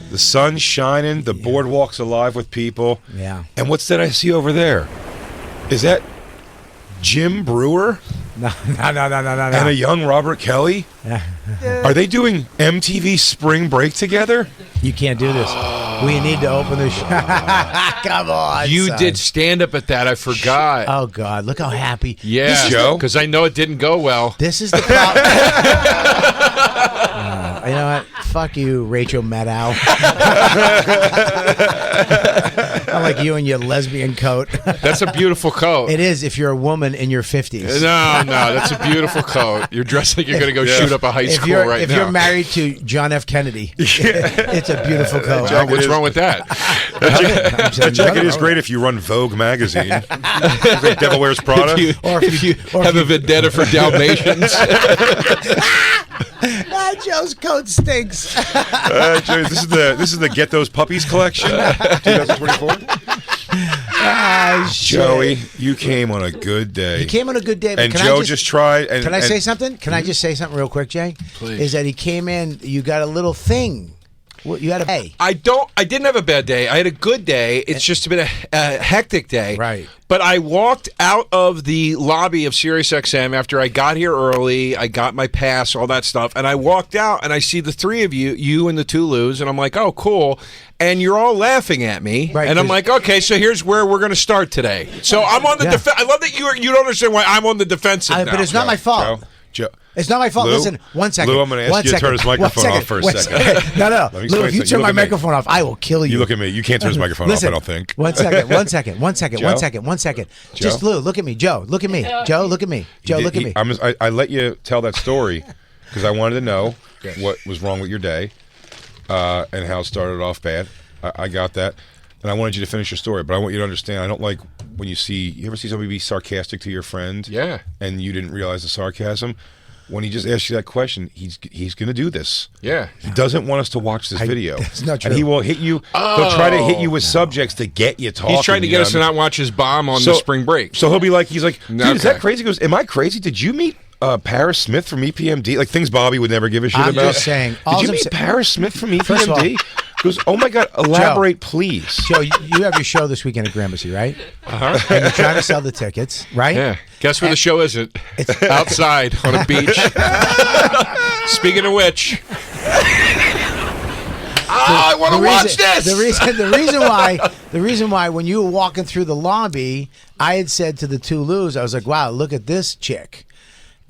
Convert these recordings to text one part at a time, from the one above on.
The sun's shining. The boardwalk's alive with people. Yeah. And what's that I see over there? Is that Jim Brewer? No. And a young Robert Kelly? Are they doing MTV Spring Break together? You can't do this. We need to open the show. Come on, You son. did stand up at that. I forgot. Oh, God. Look how happy. Yeah, Joe? because I know it didn't go well. This is the problem. You know what? Fuck you, Rachel Maddow. I like you and your lesbian coat. That's a beautiful coat. It is if you're a woman in your 50s. No, that's a beautiful coat. You're dressed like you're going to go shoot up a high school right if now. you're married to John F. Kennedy, it's a beautiful coat. What's wrong with that? That jacket is great if you run Vogue magazine. Like Devil Wears Prada. If you have a vendetta for Dalmatians. Joe's coat stinks. Joe, this is the Get Those Puppies collection, 2024. Joey, you came on a good day. He came on a good day. But And can Joe I just tried. And, Can I say something? Can I just say something real quick, Jay? Please. Is that he came in, you got a little thing. You had a day. I didn't have a bad day. I had a good day. It's just been a hectic day. Right. But I walked out of the lobby of SiriusXM after I got here early. I got my pass, all that stuff. And I walked out and I see the three of you and the Tulus. And I'm like, oh, cool. And you're all laughing at me. Right, and I'm like, okay, so here's where we're going to start today. So I'm on the defense. I love that you don't understand why I'm on the defensive now. But it's not my fault. Joe. It's not my fault. Lou? Listen, 1 second. Lou, I'm going to ask you to turn his microphone off for a second. No. Let me Lou, if you explain turn my something. microphone off, I will kill you. You look at me. You can't turn his microphone Listen, off, I don't think. 1 second. Joe? 1 second. Joe? Just Lou, look at me. Joe, look at me. Joe, look at me. Joe, look at me. I let you tell that story because I wanted to know what was wrong with your day and how it started off bad. I got that. And I wanted you to finish your story, but I want you to understand, I don't like when you ever see somebody be sarcastic to your friend? Yeah. And you didn't realize the sarcasm? When he just asks you that question, he's going to do this. Yeah. He doesn't want us to watch this video. That's not true. And he will hit you. He'll try to hit you with subjects to get you talking. He's trying to get us to not watch his bomb on the spring break. So he'll be like, dude, is that Okay. crazy? He goes, am I crazy? Did you meet Paris Smith from EPMD? Like things Bobby would never give a shit I'm about. just saying. Did you meet Paris Smith from First of all- EPMD? He goes, oh my God, elaborate, please. Joe, you have your show this weekend at Gramercy, right? Uh-huh. And you're trying to sell the tickets, right? Yeah. Guess where the show isn't? It's Outside on a beach. Speaking of which. I want to watch this. The reason why when you were walking through the lobby, I had said to the Tulus, I was like, wow, look at this chick.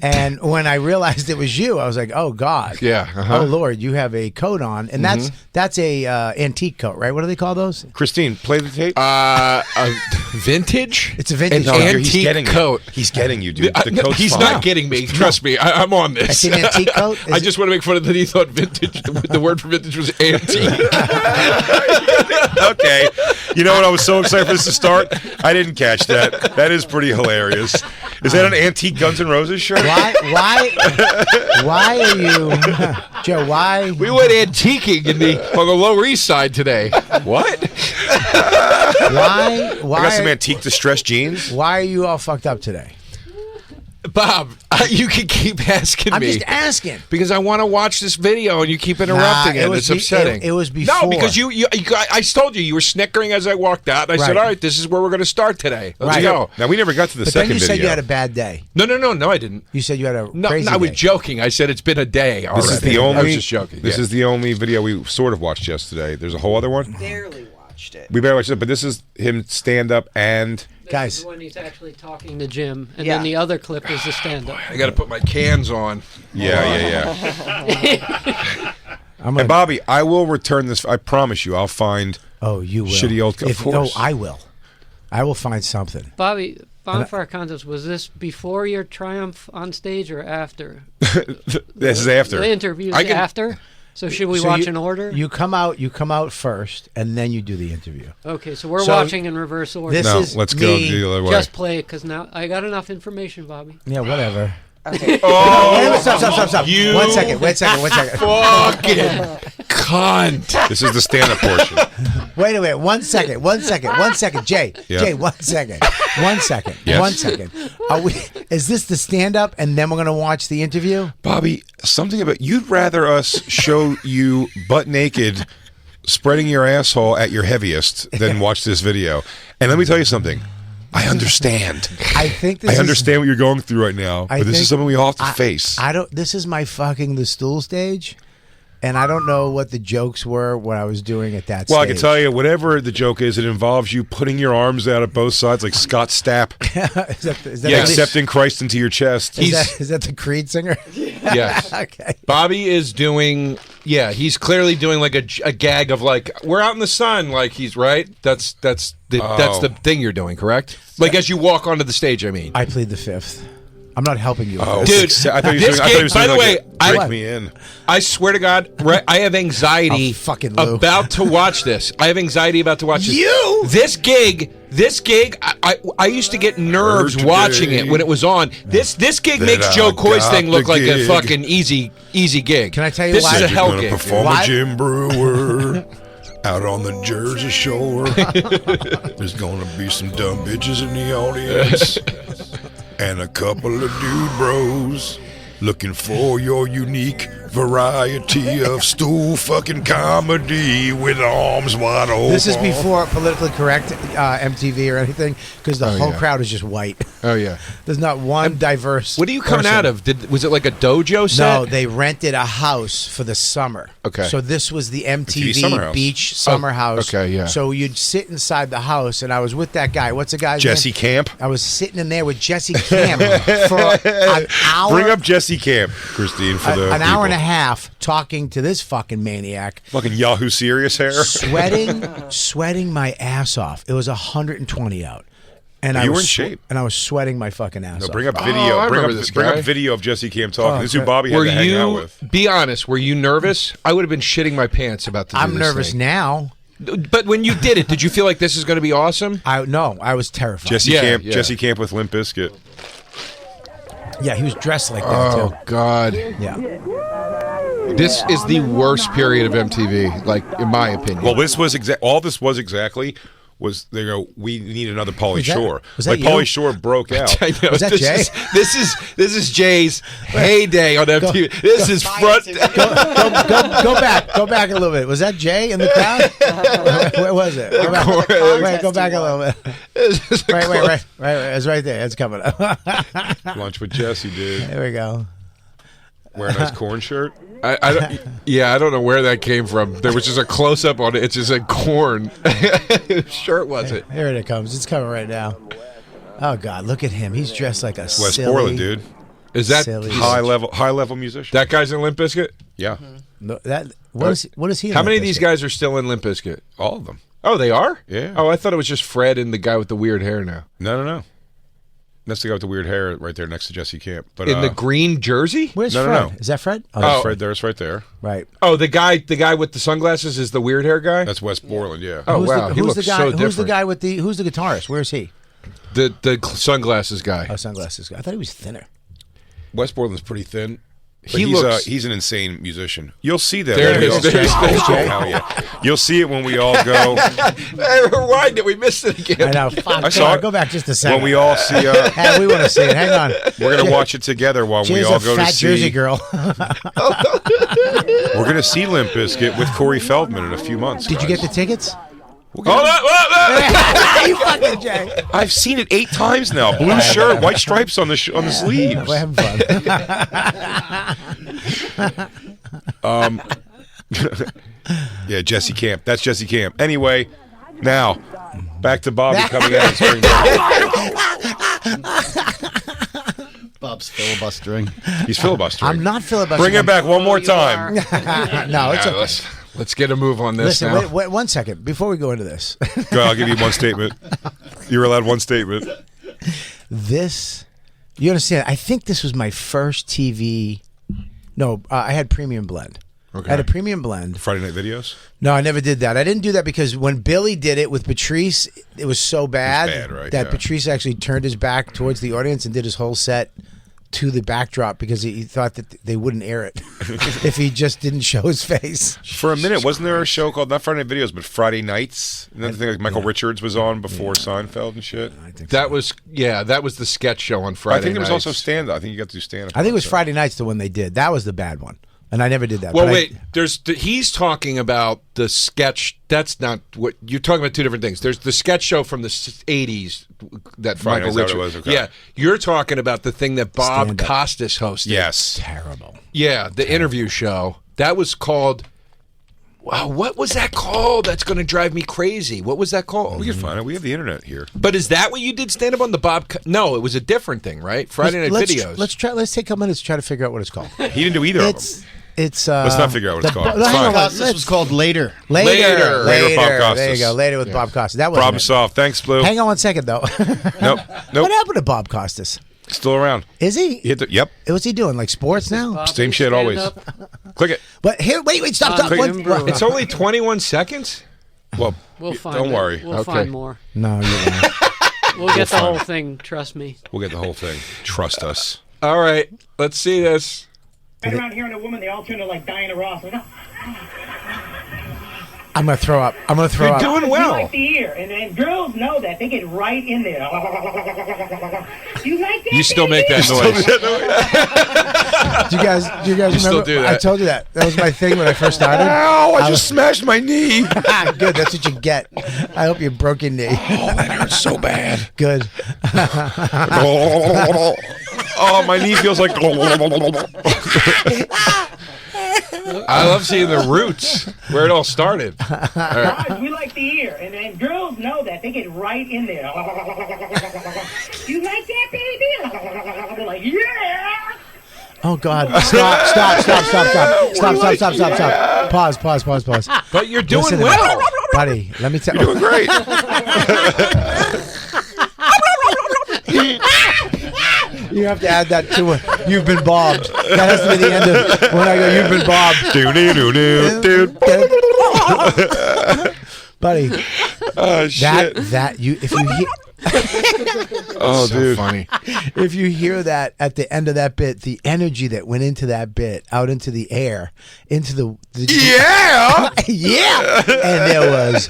And when I realized it was you, I was like, "Oh God, Yeah, oh Lord, you have a coat on, and that's a antique coat, right? What do they call those? Christine, play the tape. Vintage? It's a vintage No, coat. he's antique getting coat. He's getting you, dude. The No, coat's he's fine. not getting me. Trust me. I'm on this. It's an antique coat? Is I just want to make fun of that he thought vintage. The word for vintage was antique. Okay. You know what? I was so excited for this to start. I didn't catch that. That is pretty hilarious. Is that an antique Guns N' Roses shirt? Why are you, Joe? Why? We went antiquing on the Lower East Side today. What? Why? I got some antique distressed jeans. Why are you all fucked up today? Bob, you can keep asking I'm me. just asking. Because I want to watch this video and you keep interrupting it. It's upsetting. It was before. No, because I told you were snickering as I walked out. And I said, all right, this is where we're going to start today. Let's go. Now, we never got to the But second then you video. said you had a bad day. No, I didn't. You said you had a crazy I was day. joking. I said it's been a day already. This is the only. I was just joking. This is the only video we sort of watched yesterday. There's a whole other one. Barely watched it. We barely watched it, but this is him stand up and. Guys. This is when he's actually talking to Jim, and Yeah. then the other clip is the stand-up. I got to put my cans on. Yeah. And Bobby, I will return this. I promise you, I'll find. Oh, you will. Shitty old. Of course. I will. I will find something. Bobby, Bonfire contest, was this before your triumph on stage or after? This is after. The interview's after? So should we watch in order? You come out first, and then you do the interview. Okay, so we're watching in reverse order. This No, is let's go the other way. Just play it, because now I got enough information, Bobby. Yeah, whatever. Okay. Oh, Stop. You 1 second. fucking cunt. This is the stand-up portion. Wait a minute. 1 second. Jay. Yeah. Jay, 1 second. 1 second. Yes. 1 second. Is this the stand-up, and then we're going to watch the interview? Bobby, something about you'd rather us show you butt naked spreading your asshole at your heaviest, then watch this video. And let me tell you something. I understand. I think I understand what you're going through right now, but this is something we all have to face. I don't. This is my fucking the stool stage, and I don't know what the jokes were when I was doing at that. Well, stage. I can tell you, whatever the joke is, it involves you putting your arms out at both sides like Scott Stapp, is that accepting Christ into your chest. is that the Creed singer? Yes. Okay. Bobby is doing. Yeah, he's clearly doing like a gag of like we're out in the sun. Like he's right. That's the thing you're doing, correct? Like as you walk onto the stage. I mean, I plead the fifth. I'm not helping you. Oh, dude, I thought you this game. By the way, break me in. I swear to God, right, I have anxiety fucking Lou. about to watch this. I have anxiety about to watch this. You? This gig. I used to get nerves Heard watching today it when it was on. This gig that makes Joe I Coy's got thing look the like a gig. fucking easy gig. Can I tell you this why? is a You're hell gonna gig. perform Why? with Jim Brewer out on the Jersey Shore. There's gonna be some dumb bitches in the audience and a couple of dude bros looking for your unique variety of stool fucking comedy with arms wide open. This is before politically correct MTV or anything, because the whole crowd is just white. Oh yeah. There's not one diverse. What are you coming person. out of? Was it like a dojo set? No, they rented a house for the summer. Okay. So this was the MTV Summer MTV House. Beach Summer House. okay, yeah. So you'd sit inside the house, and I was with that guy. What's the guy's Jesse name? Camp. I was sitting in there with Jesse Camp for an hour. Bring up Jesse Camp, Christine, for the an hour and a people. half talking to this fucking maniac. Fucking Yahoo Serious hair. sweating my ass off. It was 120 out. And You I were was in shape. And I was sweating my fucking ass off. Bring up Oh, video. I bring remember this up guy. video of Jesse Camp talking. Oh, This is who okay. Bobby had Were to hang out you? with. Be honest. Were you nervous? I would have been shitting my pants about to do I'm this nervous thing. now. But when you did it, did you feel like this is going to be awesome? I was terrified. Jesse Yeah, Camp. yeah. Jesse Camp with Limp Bizkit. Yeah, he was dressed like that Oh too. God. Yeah. This is the worst period of MTV, like in my opinion. Well, this was all this was exactly was they go. We need another Pauly Was that- Shore. was that Like you? Pauly Shore broke out. I know. Was that Jay? This is Jay's heyday on MTV. This is front. Go back a little bit. Was that Jay in the crowd? Where was it? Go back, wait, go back a little bit. Right. It's right there. It's coming up. Lunch with Jesse, dude. There we go. Wearing a nice corn shirt. I don't know where that came from. There was just a close up on it. It just said corn. Whose shirt was it? Here it comes. It's coming right now. Oh God, look at him. He's dressed like a Wes silly. Borland, dude. Is that Silly. High level musician. that guy's in Limp Bizkit? Yeah, No, what is he? in How many Limp of these Bizkit? guys are still in Limp Bizkit? all of them. Oh, they are? Yeah. Oh, I thought it was just Fred and the guy with the weird hair now. No. That's the guy with the weird hair right there next to Jesse Camp. But In the green jersey? Where's No, Fred? no. Is that Fred? Oh. Fred there's right there. right. Oh, the guy with the sunglasses is the weird hair guy? That's Wes Borland. Yeah. Oh, Who's wow. The, He who's looks the guy? so Who's the different. guy with the? Who's the guitarist? Where is he? The sunglasses guy. Oh, sunglasses guy. I thought he was thinner. Wes Borland's pretty thin. But He he's looks- he's an insane musician. You'll see that. There when it we is. all- There's Jay. Hell yeah. You'll see it when we all go. Hey, rewind it. We missed it again. I know. Fuck. I saw it. Go back just a second. When we all see, Hey, we want to see it. Hang on. we're gonna watch it together while we She's all a go to fat Jersey see. girl. We're gonna see Limp Bizkit with Corey Feldman in a few months. Did you get the tickets? Hold on. You fucking Jay. I've seen it 8 times now. Blue shirt, white stripes on the sleeves. We're having fun. Yeah, Jesse Camp. That's Jesse Camp. Anyway, now back to Bobby coming out of spring break. Bob's filibustering. He's filibustering. I'm not filibustering. Bring it back one more time. No, it's okay. Let's get a move on this Listen, now. wait 1 second before we go into this. Go, I'll give you one statement. You're allowed one statement. This, you understand? I think this was my first TV. No, I had Premium Blend. Okay. I had a Premium Blend. Friday Night Videos? No, I never did that. I didn't do that because when Billy did it with Patrice, it was so bad, bad, right? that Yeah. Patrice actually turned his back towards the audience and did his whole set to the backdrop because he thought that they wouldn't air it if he just didn't show his face. For a minute, wasn't there a show called, not Friday Night Videos, but Friday Nights? Another thing like Michael Richards was on before Seinfeld and shit? I think That was the sketch show on Friday I think there was nights. also stand-up. I think you got to do stand-up. I think it was Friday Nights the one they did. That was the bad one. And I never did that. Well, but wait. He's talking about the sketch. That's not what you're talking about. Two different things. There's the sketch show from the '80s that Right, Michael is that what Richards. it was? Okay. Yeah, you're talking about the thing that Bob Stand-up. Costas hosted. Yes. Terrible. Yeah, the interview show. That was called. Wow, what was that called? That's going to drive me crazy. What was that called? We can find it. We have the internet here. But is that what you did stand up on the Bob? No, it was a different thing, right? Friday Night Videos. Let's take a couple minutes to try to figure out what it's called. He didn't do either of them. Let's not figure out what it's called. It's hang fine. on, Costas was called Later. Later. Later, Bob Costas. There you go. Later with Bob Costas. That was Problem solved. Thanks, Blue. Hang on one second though. Nope. What happened to Bob Costas? Still around. Is he? Yep. What's he doing? Like sports now? Bob Same do shit always. stand-up? Click it. But here, wait, stop. Jim Brewer. It's only 21 seconds. Well, We'll find don't it. worry. We'll Okay. find more. No, you're right. We'll get the find whole it. thing. Trust me. We'll get the whole thing. Trust us. All right, let's see this. Right around hearing a woman, they all turn to like Diana Ross. Like, I'm gonna throw up. You're doing you well. like the ear, and girls know that. They get right in there. You like that? You still make that noise. Do you guys remember? still do that. I told you that. That was my thing when I first started. Ow, I just smashed my knee. Good. That's what you get. I hope you broke your knee. Oh, that hurts so bad. Good. Oh, my knee feels like. I love seeing the roots where it all started. Guys, we like the ear, and girls know that. They get right in there. You like that, baby? They're like, yeah. Oh God! Stop! Pause. But you're doing Listen to well. me. Buddy. Let me tell you. Doing great. You have to add that to it. You've been bobbed. That has to be the end of when I go. You've been bobbed, buddy. Oh shit. That you if you hear. Oh, dude. Funny. If you hear that at the end of that bit, the energy that went into that bit, out into the air, into the Yeah. yeah, and there was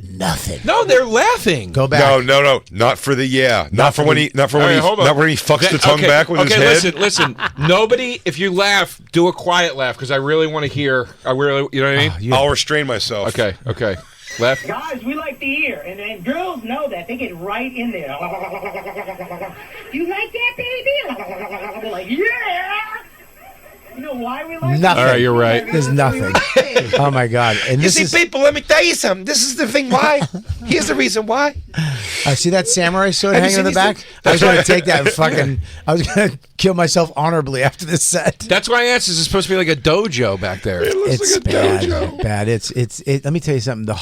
nothing. No, they're laughing. Go back. No, not for the Not for when he. Not for All when right, he. hold on. Not when he fucks the tongue Okay, back with his head. listen. Nobody, if you laugh, do a quiet laugh because I really want to hear. You know what I mean? You- I'll restrain myself. Okay. Laugh. Guys, we like the ear, and girls know that. They get right in there. You like that, baby? They're like, yeah. You know why we like Nothing. All right, you're right. There's nothing. Oh my God! And this is people, let me tell you something. This is the thing why. Here's the reason why. see that samurai sword Have you hanging in the seen back. these I was going to take that and fucking. I was going to kill myself honorably after this set. That's why I asked. Is it supposed to be like a dojo back there? It's bad. It's let me tell you something.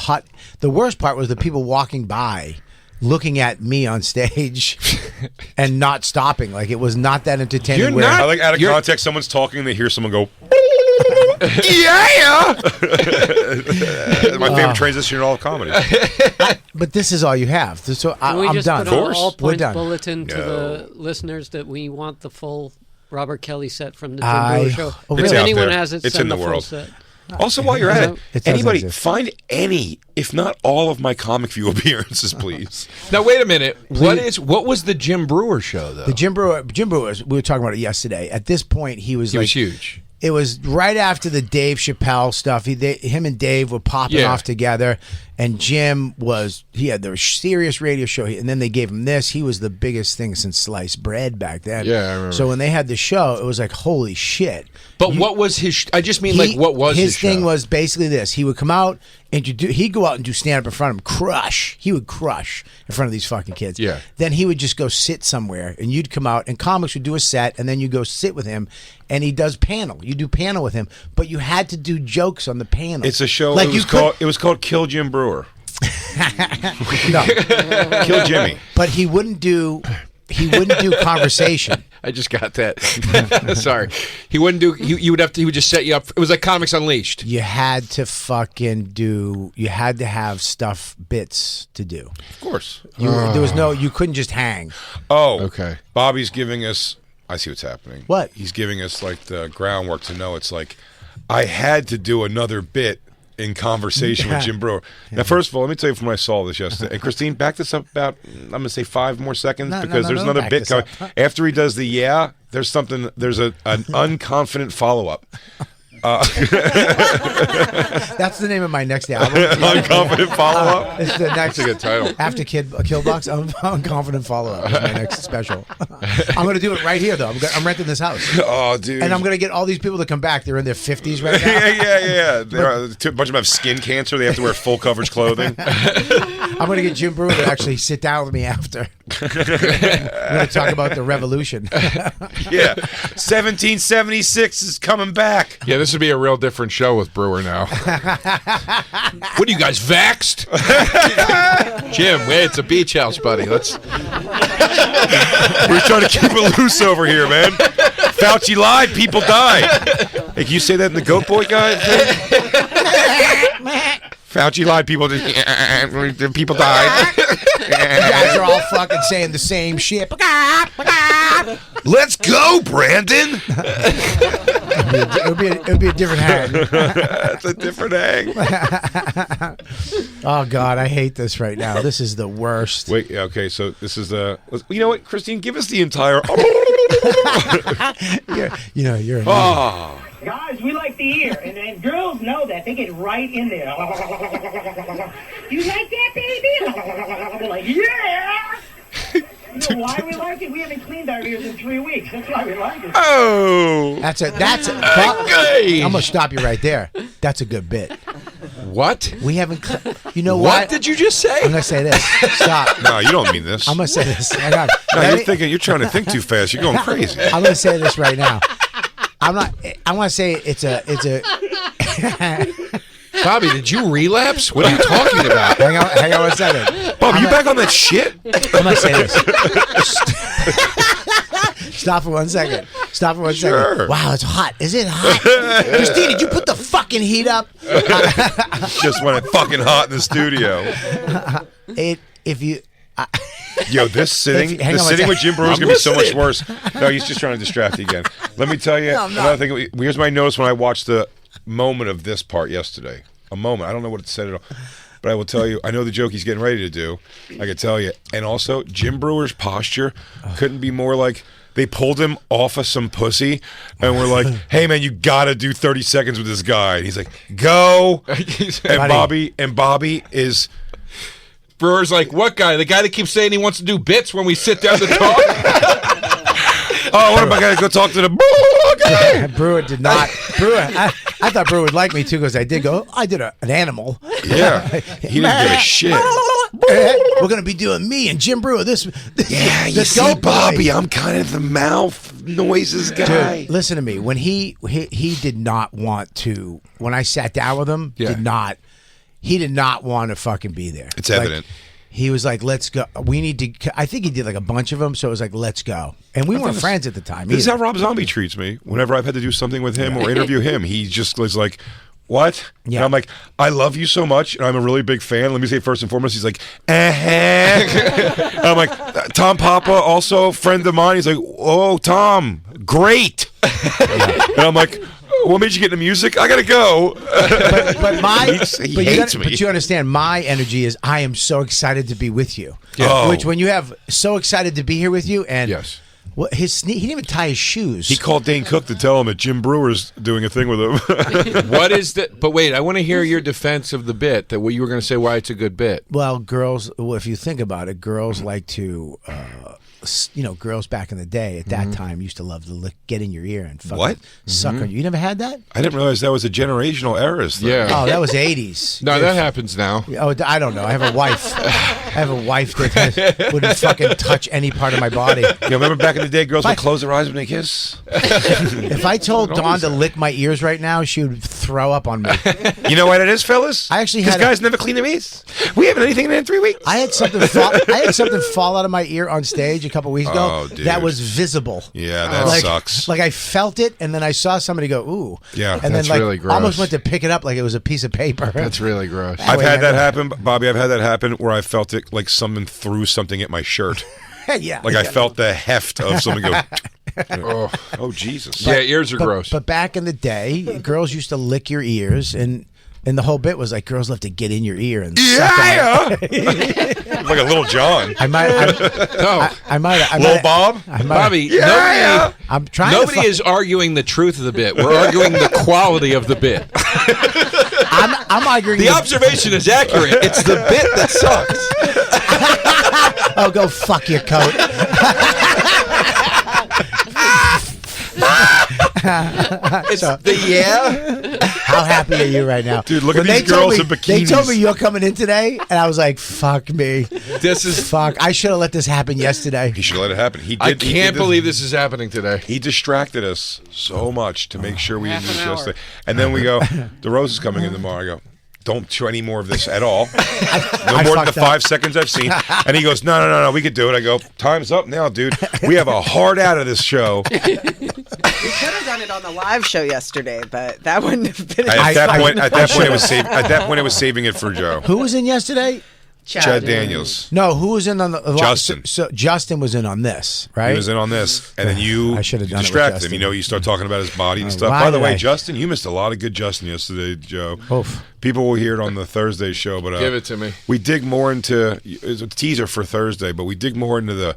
The worst part was the people walking by, looking at me on stage, and not stopping. Like it was not that entertaining. You're where- not- I like out of You're- context. Someone's talking. They hear someone go. Yeah. My favorite transition in all of comedy. But this is all you have. So Can we I'm just done. put an all We're points done. bulletin to No. the listeners that we want the full Robert Kelly set from the Jim I- Brewer show. oh, If really? anyone It's out there. has it, It's send in the full world. set. Also, while you're at It it, doesn't anybody exist. find any, if not all, of my comic view appearances, please. Now wait a minute. What was the Jim Brewer show though? The Jim Brewer, we were talking about it yesterday. At this point, he was He like was huge. It was right after the Dave Chappelle stuff. Him and Dave were popping Yeah. off together, and Jim he had the serious radio show, and then they gave him this. He was the biggest thing since sliced bread back then. Yeah, I remember. So when they had the show, it was like, holy shit. But what was his? I just mean like what was his thing show? was basically this. He would come out and he'd go out and do stand up in front of him, crush. He would crush in front of these fucking kids. Yeah. Then he would just go sit somewhere, and you'd come out, and comics would do a set, and then you go sit with him, and he does panel. You do panel with him, but you had to do jokes on the panel. It's a show. Like It was called Kill Jim Brewer. no, Kill Jimmy. but he wouldn't do conversation. I just got that. Sorry, he wouldn't do. You would have to. He would just set you up. It was like Comics Unleashed. You had to fucking do. You had to have stuff bits to do. Of course. There was no. You couldn't just hang. Oh, Okay. Bobby's giving us. I see what's happening. What? He's giving us like the groundwork to know. It's like I had to do another bit in conversation with Jim Brewer. Now, first of all, let me tell you from when I saw this yesterday. And Christine, back this up about, I'm going to say 5 more seconds because there's another back bit this coming. up. After he does the there's an unconfident follow-up. That's the name of my next album. Unconfident follow-up. It's the next. That's a good title. After Killbox, Unconfident Follow-Up is my next special. I'm going to do it right here, though. I'm renting this house. Oh, dude. And I'm going to get all these people to come back. They're in their 50s right now. yeah. A bunch of them have skin cancer. They have to wear full coverage clothing. I'm going to get Jim Brewer to actually sit down with me after. We're going to talk about the revolution. Yeah. 1776 is coming back. Yeah, this would be a real different show with Brewer now. What are you guys, vaxxed? Jim, wait, it's a beach house, buddy. We're trying to keep it loose over here, man. Fauci lied. People died. Hey, can you say that in the Goat Boy guy thing? Fauci lied. People died. You guys are all fucking saying the same shit. Let's go, Brandon. It would be a different hang. That's a different hang. Oh God, I hate this right now. This is the worst. Wait, okay, so this is the. You know what, Christine? Give us the entire. You're. Oh. Guys, we like the ear, and girls know that. They get right in there. You like that, baby? They're like, yeah! You know why we like it? We haven't cleaned our ears in 3 weeks. That's why we like it. Oh. That's a. Okay. I'm gonna stop you right there. That's a good bit. What? We haven't. You know What did you just say? I'm gonna say this. Stop. No, you don't mean this. I'm gonna say this. Hang on. No, Ready? you're trying to think too fast. You're going crazy. I'm gonna say this right now. I'm not. I want to say it's a. Bobby, did you relapse? What are you talking about? Hang on 1 second. Bob, you back on that shit? I'm gonna say this. Stop for 1 second. Stop for 1 second. Sure. Wow, it's hot. Is it hot? Christine, did you put the fucking heat up? Just when it's fucking hot in the studio. If you. Yo, this sitting with Jim Brewer is going to be so much worse. No, he's just trying to distract you again. Let me tell you another thing. Here's my notice when I watched the moment of this part yesterday. A moment. I don't know what it said at all. But I will tell you, I know the joke he's getting ready to do. I can tell you. And also, Jim Brewer's posture couldn't be more like they pulled him off of some pussy and were like, hey, man, you got to do 30 seconds with this guy. And he's like, go. And Bobby is... Brewer's like, what guy? The guy that keeps saying he wants to do bits when we sit down to talk? Oh, what am I going to go talk to the guy? Brewer did not. I thought Brewer would like me too because I did an animal. Yeah. He didn't give a shit. We're going to be doing me and Jim Brewer. Yeah, you see, Bobby, I'm kind of the mouth noises guy. Dude, listen to me. When he did not want to, when I sat down with him, he did not want to fucking be there. It's evident. He was like, let's go. We need to. I think he did like a bunch of them. So it was like, let's go. And we weren't friends at the time. This is how Rob Zombie treats me. Whenever I've had to do something with him or interview him, he just was like, what? Yeah. And I'm like, I love you so much, and I'm a really big fan. Let me say first and foremost, he's like, and I'm like, Tom Papa, also a friend of mine. He's like, oh, Tom, great. And I'm like, what made you get into music? I gotta go. He hates me. But you understand, my energy is I am so excited to be with you. Yeah. Oh. Which when you have so excited to be here with you, and yes. What, he didn't even tie his shoes. He called Dane Cook to tell him that Jim Brewer's doing a thing with him. What is the? But wait, I want to hear your defense of the bit. That what you were going to say why it's a good bit. Well, girls. Well, if you think about it, girls like to. Girls back in the day at that time used to love to get in your ear and fucking suck on you. You never had that? I didn't realize that was a generational error. Yeah. Oh, that was 80s. No, that happens now. Oh, I don't know. I have a wife. That wouldn't fucking touch any part of my body. Yeah, remember back in the day, girls would close their eyes when they kiss? If I told Dawn to lick my ears right now, she would throw up on me. You know what it is, fellas? I actually had guys never clean their ears. We haven't anything in 3 weeks. I had something fall out of my ear on stage a couple weeks ago. Oh, dude. That was visible. Yeah, that sucks. Like I felt it, and then I saw somebody go, ooh. Yeah, and that's then really gross. almost went to pick it up like it was a piece of paper. That's really gross. I've had that happen, Bobby. I've had that happen where I felt it like someone threw something at my shirt. Yeah. Like I felt the heft of something go. Oh, Jesus. Yeah, ears are gross. But back in the day, girls used to lick your ears, and And the whole bit was like, girls love to get in your ear and suck on it. Like a little John. I might. Little Bob? Bobby, I'm trying. nobody is arguing the truth of the bit. We're arguing the quality of the bit. I'm arguing. The observation is accurate. It's the bit that sucks. Oh, go fuck your coat. How happy are you right now, dude? Look at these girls in bikinis. They told me you're coming in today, and I was like, "Fuck me." Fuck. I should have let this happen yesterday. He should have let it happen. He did. I can't believe this is happening today. He distracted us so much to make sure we didn't do this yesterday. And then we go, DeRosa's coming in tomorrow. I go, don't show any more of this at all. No more than the 5 seconds I've seen. And he goes, no, we could do it. I go, time's up now, dude. We have a hard out of this show. We could have done it on the live show yesterday, but that wouldn't have been. At that point, it was saving it for Joe. Who was in yesterday? Chad Daniels. No, who was in on the Justin? So Justin was in on this, right? He was in on this, and then you distracted him. You know, you start talking about his body and stuff. By the way, Justin, you missed a lot of good Justin yesterday, Joe. Oof. People will hear it on the Thursday show, but give it to me. We dig more into it's a teaser for Thursday, but we dig more into the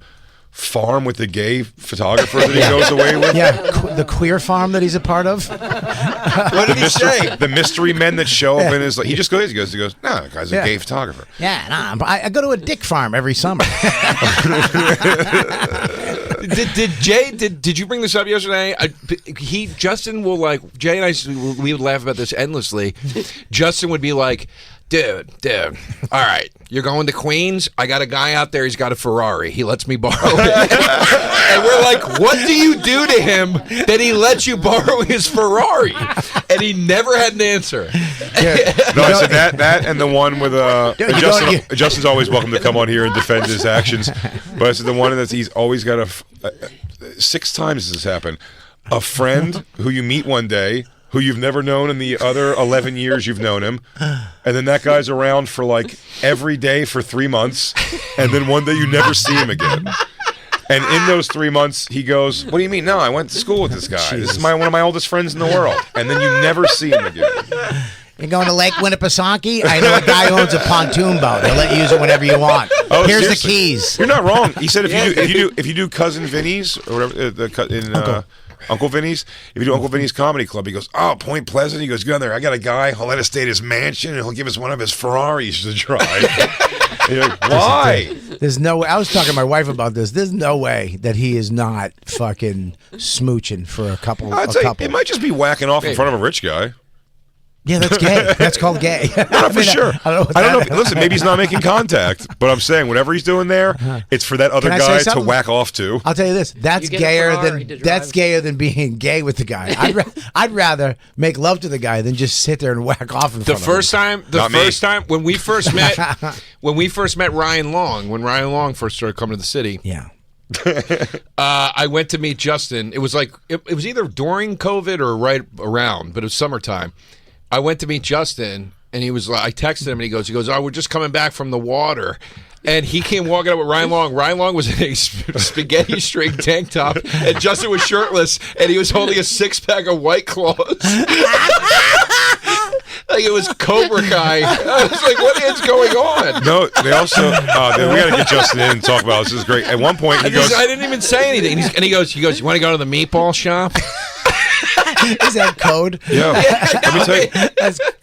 farm with the gay photographer that he goes away with. Yeah, the queer farm that he's a part of. What did he say? The mystery men that show up in his he just goes, no, that guy's a gay photographer. Yeah, no, I go to a dick farm every summer. Did you bring this up yesterday? Justin will Jay and I, we would laugh about this endlessly. Justin would be like, Dude, all right, you're going to Queens? I got a guy out there, he's got a Ferrari. He lets me borrow it. And we're like, what do you do to him that he lets you borrow his Ferrari? And he never had an answer. No, I said that and the one with Justin's always welcome to come on here and defend his actions. But I said the one that he's always got 6 times this has happened. A friend who you meet one day who you've never known in the other 11 years you've known him, and then that guy's around for every day for 3 months, and then one day you never see him again. And in those 3 months, he goes, what do you mean? No, I went to school with this guy. Jesus. This is one of my oldest friends in the world. And then you never see him again. You're going to Lake Winnipesaukee? I know a guy who owns a pontoon boat. He'll let you use it whenever you want. Oh, here's seriously? The keys. You're not wrong. He said if you do Cousin Vinny's or whatever Uncle Vinny's, if you do Uncle Vinny's Comedy Club, he goes, oh, Point Pleasant. He goes, go down there. I got a guy. I'll let us stay at his mansion, and he'll give us one of his Ferraris to drive. You're like, why? There's no way. I was talking to my wife about this. There's no way that he is not fucking smooching for a couple. It might just be whacking off in front of a rich guy. Yeah, that's gay. That's called gay. Not for sure. I don't know. Listen, maybe he's not making contact, but I'm saying whatever he's doing there, it's for that other guy to whack off to. I'll tell you this: that's gayer than being gay with the guy. I'd rather make love to the guy than just sit there and whack off in front of him. The first time when we first met Ryan Long, when Ryan Long first started coming to the city. Yeah. I went to meet Justin. It was it was either during COVID or right around, but it was summertime. I went to meet Justin, and he was like, I texted him, and he goes, oh, we're just coming back from the water. And he came walking up with Ryan Long. Ryan Long was in a spaghetti string tank top, and Justin was shirtless, and he was holding a 6-pack of White Claws. Like it was Cobra Kai. I was like, what is going on? No, they also, we got to get Justin in and talk about this. This is great. At one point, he goes, I didn't even say anything. And he goes, you want to go to the meatball shop? Is that code? Yeah.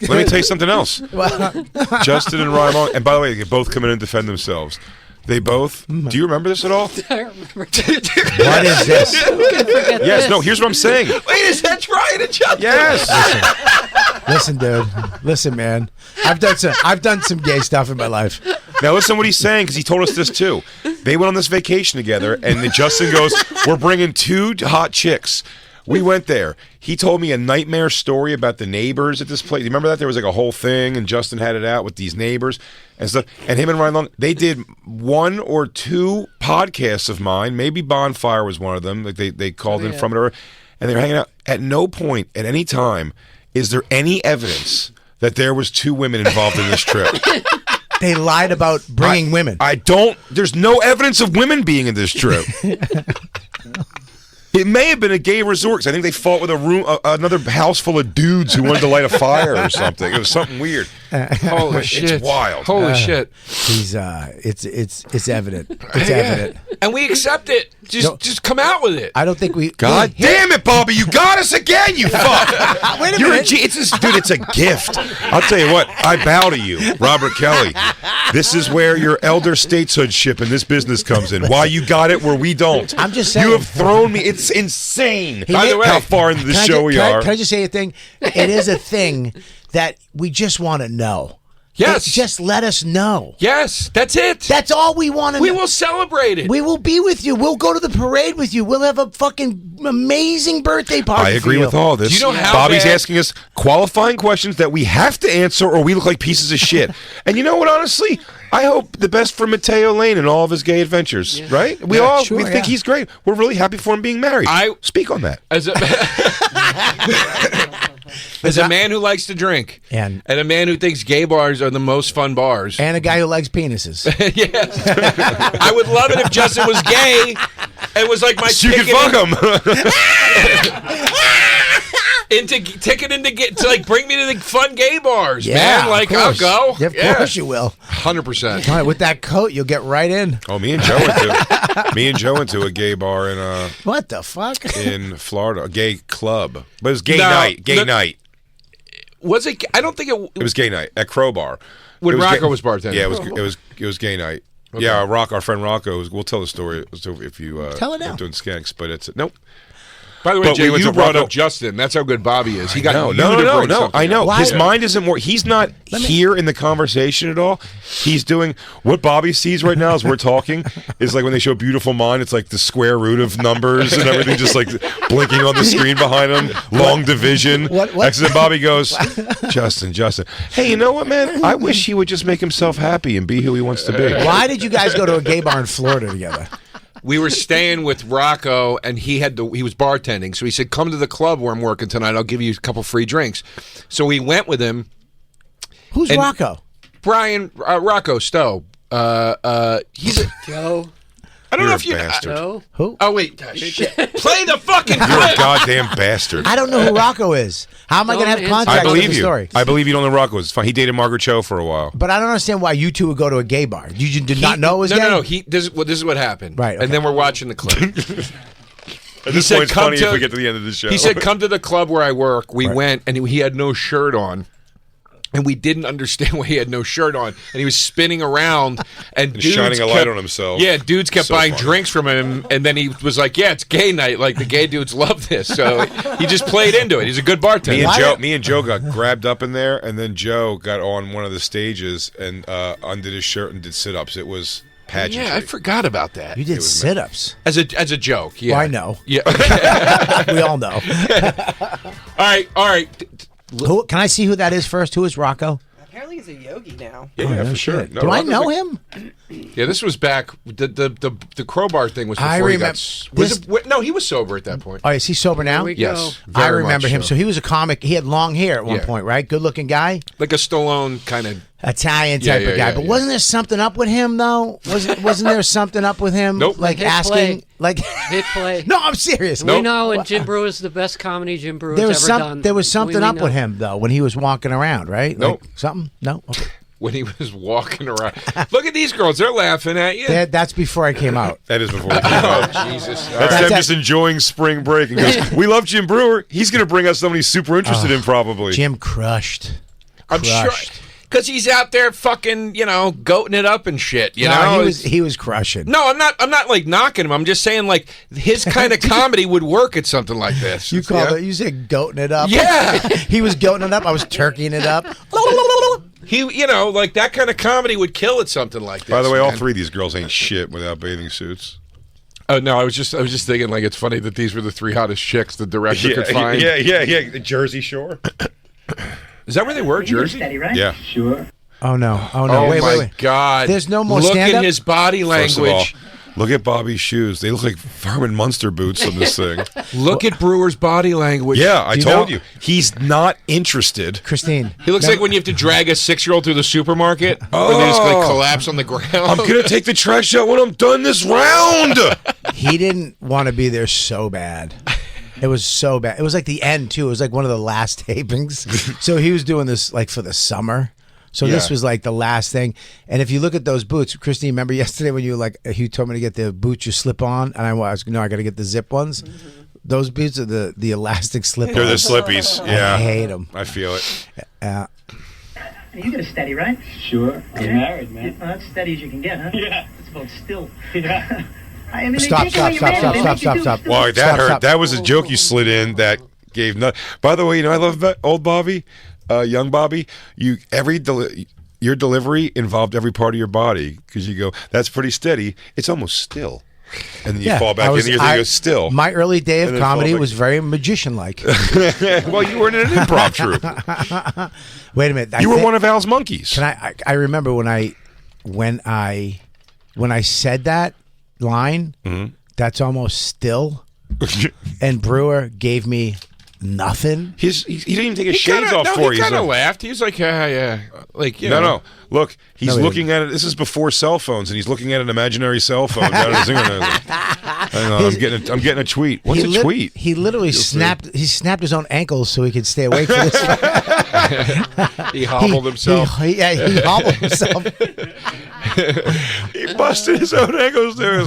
Let me tell you something else. Justin and Ryan Long, and by the way, they both come in and defend themselves. They both. Do you remember this at all? I remember. What is this? Yes. No. Here's what I'm saying. Wait, is that Ryan and Justin? Yes. Listen, dude. Listen, man. I've done some gay stuff in my life. Now listen to what he's saying, because he told us this too. They went on this vacation together, and then Justin goes, "We're bringing 2 hot chicks." We went there. He told me a nightmare story about the neighbors at this place. You remember that? There was a whole thing, and Justin had it out with these neighbors and stuff. And him and Ryan Long, they did 1 or 2 podcasts of mine. Maybe Bonfire was one of them. They called in from it, and they were hanging out. At no point, at any time, is there any evidence that there was 2 women involved in this trip. They lied about bringing women. There's no evidence of women being in this trip. It may have been a gay resort because I think they fought with another house full of dudes who wanted to light a fire or something. It was something weird. Holy shit! It's wild. Holy shit! He's it's evident. It's evident. And we accept it. Just come out with it. I don't think we. God damn it, Bobby! You got us again. You fuck. Wait a You're minute. dude. It's a gift. I'll tell you what. I bow to you, Robert Kelly. This is where your elder stateshoodship in this business comes in. Why you got it where we don't? I'm just saying. You have thrown me. It's insane. By the way, how far into the show we are. Can I just say a thing? It is a thing that we just want to know. Yes. Just let us know. Yes, that's it. That's all we want to know. We will celebrate it. We will be with you. We'll go to the parade with you. We'll have a fucking amazing birthday party. I agree for you. with all this. Do you know how Bobby's bad- asking us qualifying questions that we have to answer or we look like pieces of shit. And you know what, honestly? I hope the best for Mateo Lane and all of his gay adventures, right? We think he's great. We're really happy for him being married. Speak on that. As a man who likes to drink and a man who thinks gay bars are the most fun bars. And a guy who likes penises. Yes. I would love it if Justin was gay. It was like my You ticket can fuck him. to like bring me to the fun gay bars, Yeah, man. Like I'll go. Yeah, of course you will. 100%. All right, with that coat, you'll get right in. Oh, me and Joe went to a gay bar in What the fuck? in Florida, a gay club. But it was gay night. Night. Was it? I don't think It was gay night at Crowbar. When It was Rocco gay- was bartending. Yeah, it was gay night. Okay. Yeah, our friend Rocco. We'll tell the story if you Tell it now. doing skanks, but it's nope. By the way, But Jay, when you you brought Rocco- up Justin. That's how good Bobby is. He got No. I know. Why- His mind isn't more. He's not here in the conversation at all. He's doing what Bobby sees right now as we're talking is like when they show Beautiful Mind. It's like the square root of numbers and everything, just like blinking on the screen behind him. Long division. What? And then Bobby goes, Justin. Hey, you know what, man? I wish he would just make himself happy and be who he wants to be. Why did you guys go to a gay bar in Florida together? We were staying with Rocco, and he was bartending. So he said, "Come to the club where I'm working tonight. I'll give you a couple free drinks." So we went with him. Who's Rocco? Brian Rocco Stowe. He's a Joe. I don't You're know a if you. bastard. Joe. Who? Oh wait, shit! Play the fucking You're a clip. goddamn bastard. I don't know who Rocco is. How am I going to have Don't contact I with believe the you. story? I believe you don't know Rocco. It's fine. He dated Margaret Cho for a while. But I don't understand why you two would go to a gay bar. You did not know it was no, gay? No. This is what happened. Right, okay. And then we're watching the clip. At this said, point, it's "Come funny to-" if we get to the end of the show. He said, "Come to the club where I work." We went, and he had no shirt on. And we didn't understand why he had no shirt on, and he was spinning around and dudes shining a light kept- on himself. Yeah, dudes kept So buying funny. drinks from him, and then he was like, "Yeah, it's gay night. Like the gay dudes love this." So he just played into it. He's a good bartender. Me and Joe got grabbed up in there, and then Joe got on one of the stages and undid his shirt and did sit-ups. It was pageantry. Yeah, I forgot about that. You did sit-ups. As a joke. Yeah, Well, I know. Yeah. We all know. All right. Who? Can I see who that is first? Who is Rocco? Apparently he's a yogi now. Yeah, no for sure. shit. Do I know him? Yeah, this was back. The crowbar thing was before I he remember- got. Was this- it, no, he was sober at that point. Oh, is he sober now? There we Yes, go. I very remember much him. So he was a comic. He had long hair at one Yeah. point, right? Good-looking guy, Like a Stallone kind of. Italian Yeah, type yeah, of guy. yeah, but yeah. wasn't there something up with him though? Wasn't there something up with him? Nope. Like Hit asking, play. like. Hit play. No, I'm serious. We know, and Jim Brewer's the best comedy Jim Brewer's There was ever done. There was something We up know. with him though when he was walking around, right? Nope. Like, something? No. Okay. When he was walking around. Look at these girls. They're laughing at you. That's before I came out. That is before we came out. Oh, Jesus. All That's right. them just enjoying spring break and goes, we love Jim Brewer. He's going to bring us somebody he's super interested in probably. Jim crushed. I'm sure. Because he's out there fucking, goating it up and shit, you know? he was crushing. No, I'm not like knocking him. I'm just saying like his kind of comedy would work at something like this. You called it. You said goating it up. Yeah. He was goating it up. I was turkeying it up. He, like that kind of comedy would kill at something like this. By the way, all man. three of these girls ain't shit without bathing suits. Oh no, I was just thinking like it's funny that these were the three hottest chicks the director could find. Yeah. Jersey Shore. Is that where they were, Jersey? Steady, right? Yeah. Sure. Oh no. Oh Wait. my God! There's no more Look stand-up? at his body First of all, language. Look at Bobby's shoes. They look like Herman Munster boots on this thing. Look at Brewer's body language. Yeah, I you told know- you. He's not interested. Christine. He looks like when you have to drag a 6-year-old through the supermarket, and they just like collapse on the ground. I'm going to take the trash out when I'm done this round. He didn't want to be there so bad. It was so bad. It was like the end too. It was like one of the last tapings. So he was doing this like for the summer. So this Yeah. was like the last thing. And if you look at those boots, Christine, remember yesterday when you told me to get the boots you slip on, and I was no, I got to get the zip ones. Those boots are the elastic slip-ons. They're the slippies. Yeah. I hate them. I feel it. You get a steady, right? Sure. I'm married, man. Well, that's steady as you can get, huh? Yeah. It's about still. Yeah. I mean, they Stop, take away your man, they make you do stop. stupid- Wow, that Stop, hurt. stop. That was a joke you slid in that gave nut. By the way, you know I love old Bobby, young Bobby. Your delivery involved every part of your body because you go, that's pretty steady. It's almost still. And then you fall back in and you go, still. My early day of And then fall comedy back. was very magician-like. Well, you were in an improv troupe. Wait a minute. You were one of Al's monkeys. Can I remember when I said that line, Mm-hmm. that's almost still, and Brewer gave me nothing. He didn't even take his shades off for He you. kind of So- laughed. He was like, yeah. Like, you know. No. Look, he's No, he looking at it. This is before cell phones, and he's looking at an imaginary cell phone. Down his Hang on, I'm getting a tweet. What's a tweet? He literally snapped his own ankles so he could stay awake for this. He hobbled himself. He hobbled himself. He busted his own ankles there.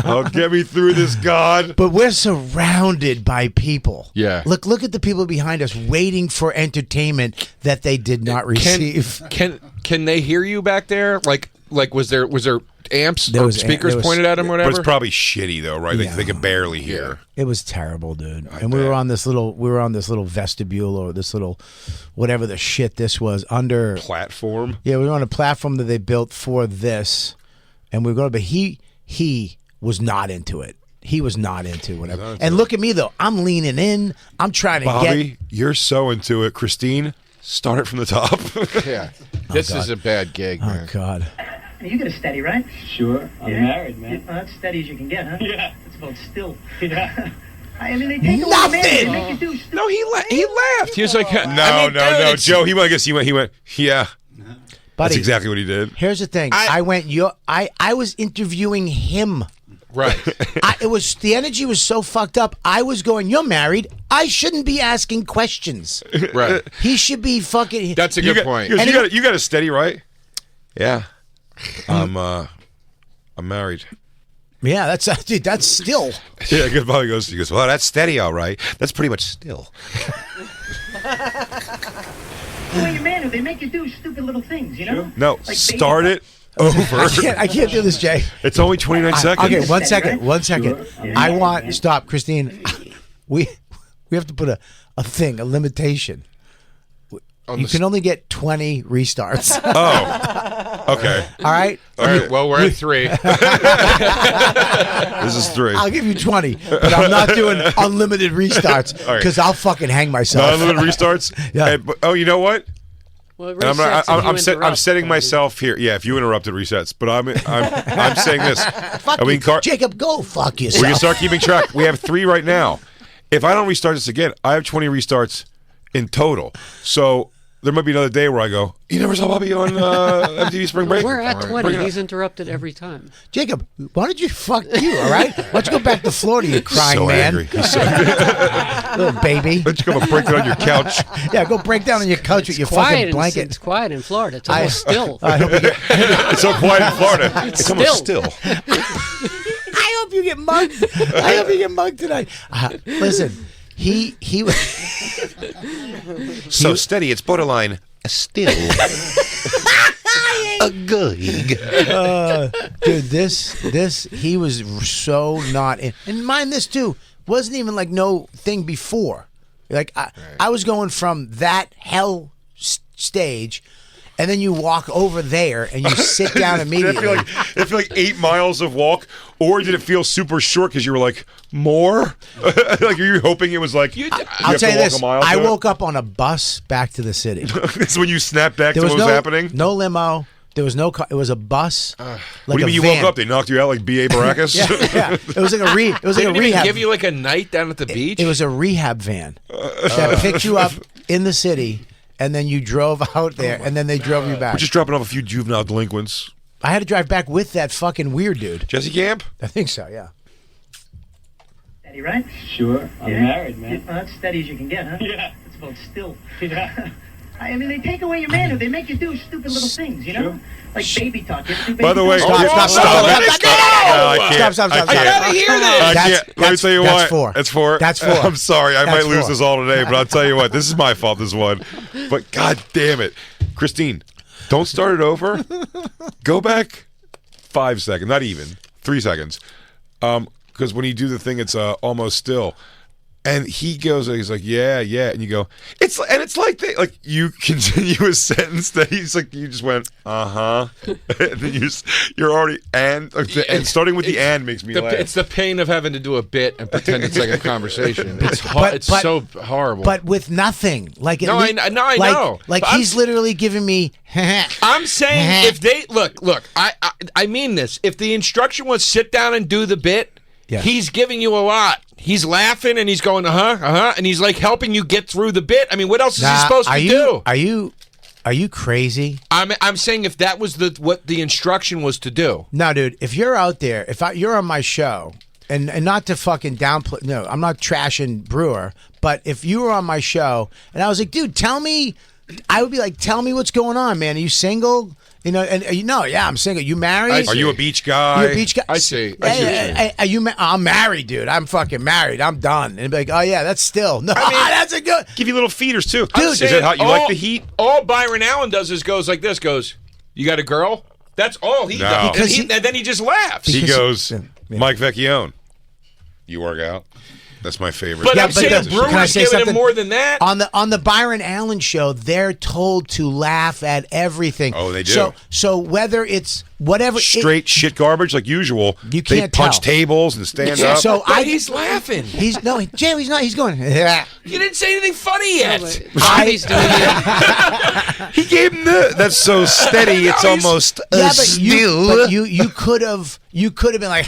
Oh, get me through this, God. But we're surrounded by people. Yeah. Look at the people behind us waiting for entertainment that they did not receive. Can they hear you back there? Like was there amps There or was- speakers there was- pointed at him or But whatever? it's probably shitty though, right? Yeah. They can barely hear. It was terrible, dude. And we were on this little vestibule or this little whatever the shit this was under. Platform. Yeah, we were on a platform that they built for this, and we were going. But he was not into it. He was not into whatever. And look at me though. I'm leaning in. I'm trying to Bobby, you're so into it. Christine, start it from the top. Yeah. This is a bad gig, get. Oh man. God. You get a steady, right? Sure. I'm married, man. Well, that's steady as you can get, huh? Yeah. It's about still. Yeah. I mean, they take away your man, they Nothing! make you do stupid. No, he laughed. He was like, No, Joe. I guess he went. Yeah. Buddy, That's exactly what he did. Here's the thing. I was interviewing him. Right. The energy was so fucked up. I was going, "You're married. I shouldn't be asking questions. Right. He should be fucking." That's a good point. He goes, And you got a steady, right? Yeah. I'm married. Yeah, that's dude. That's still. Yeah, good. Bobby goes. He goes. Well, that's steady, all right. That's pretty much still. Well, your man, they make you do stupid little things, you know? No, Like start baby- it over. I can't do this, Jay. It's only 29 seconds. Okay, one Steady, second. right? One second. Sure. Yeah. I want stop, Christine. We have to put a limitation. You can only get 20 restarts. Oh, okay. All right. All right, well, we're at 3. This is 3. I'll give you 20, but I'm not doing unlimited restarts right. because I'll fucking hang myself. Not unlimited restarts. Yeah. Oh, you know what? Well, it And I'm, resets if you I'm interrupt, setting Bobby. myself here. Yeah, if you interrupted, resets. But I'm saying this. Fuck I mean, you. Jacob, go fuck yourself. we can start keeping track. We have 3 right now. If I don't restart this again, I have 20 restarts in total. So there might be another day where I go, you never saw Bobby on MTV Spring Break? We're at 20. Bring it up. He's interrupted every time. Jacob, why don't you fuck you, all right? Why don't you go back to Florida, you crying so man. angry. He's so Little baby. Why don't you come and break it on your couch? Yeah, go break down on your couch with your Quiet fucking in, blanket. It's quiet in Florida. It's almost still. I hope you get, It's so quiet in Florida. It's almost still. I hope you get mugged. I hope you get mugged tonight. Listen, he was. So steady. It's borderline still. A gig. Dude, this he was so not in. And mind this too, wasn't even like no thing before. Like I was going from that hell stage, and then you walk over there and you sit down Did immediately. it feel like 8 miles of walk, or did it feel super short because you were like more? Like are you hoping it was like you I'll have tell to you walk this: a mile? I to it? woke up on a bus back to the city. This is when you snapped back There to was what was no happening. no limo, There was no car. It was a bus. What Like do you a mean you van. woke up? They knocked you out like B.A. Baracus? Yeah. It was like it was They like a didn't even rehab. give you like a night down at the beach. It was a rehab van that picked you up in the city, and then you drove out there, and then they drove you back. We're just dropping off a few juvenile delinquents. I had to drive back with that fucking weird dude. Jesse Camp? I think so. Yeah. Steady, right? Sure. I'm married, man. Well, that's steady as you can get, huh? Yeah. It's about still. Yeah. I mean, they take away your manhood. They make you do stupid little things, you know? Sure. Like baby talk. You ever do baby By the way, talk? let it Stop. go! No, I can't. Stop. I I gotta hear this. I That's- can't. Let me tell you that's what. four. That's four. That's four. I'm sorry. I That's might lose four. this all today, but I'll tell you what. This is my fault, this one. But God damn it. Christine, don't start it over. Go back 5 seconds. Not even. 3 seconds. Because when you do the thing, it's almost still. And he goes, he's like, yeah, and you go, it's like like you continue a sentence that he's like, you just went, and then you're already and starting with the and makes me laugh. It's the pain of having to do a bit and pretend it's like a conversation. It's But- so horrible. But with nothing. Like No, I like, know. Like But he's literally giving me. I'm saying if they look, I mean this. If the instruction was sit down and do the bit, Yeah. he's giving you a lot. He's laughing and he's going and he's like helping you get through the bit. I mean, what else is he supposed to do? Are you crazy? I'm saying if that was what the instruction was to do. No, dude. If you're out there, you're on my show, and not to fucking downplay. No, I'm not trashing Brewer, but if you were on my show and I was like, dude, tell me, I would be like, tell me what's going on, man. Are you single? You know, and yeah, I'm single. You married? Are you a beach guy? You a beach guy? I see. Are you? I'm married, dude. I'm fucking married. I'm done. And he'd be like, oh yeah, that's still no. That's a good. Give you little feeders too. I'm Is saying it hot? You like the heat? All Byron Allen does is goes like this. Goes, you got a girl? That's all he No. does. Because And then he just laughs. He Because- goes, yeah. Mike Vecchione. You work out. That's my favorite. But Yeah, I'm but saying the- can I Brewer's say giving something? him more than that. On the Byron Allen show, they're told to laugh at everything. Oh, they do. So whether it's whatever straight shit garbage like usual. You They can't punch tell. tables and stand up. So But he's laughing. Jay, he's not. He's going. Yeah. You didn't say anything funny yet. He's doing it. he gave him the. That's so steady. It's almost still. you could have been like,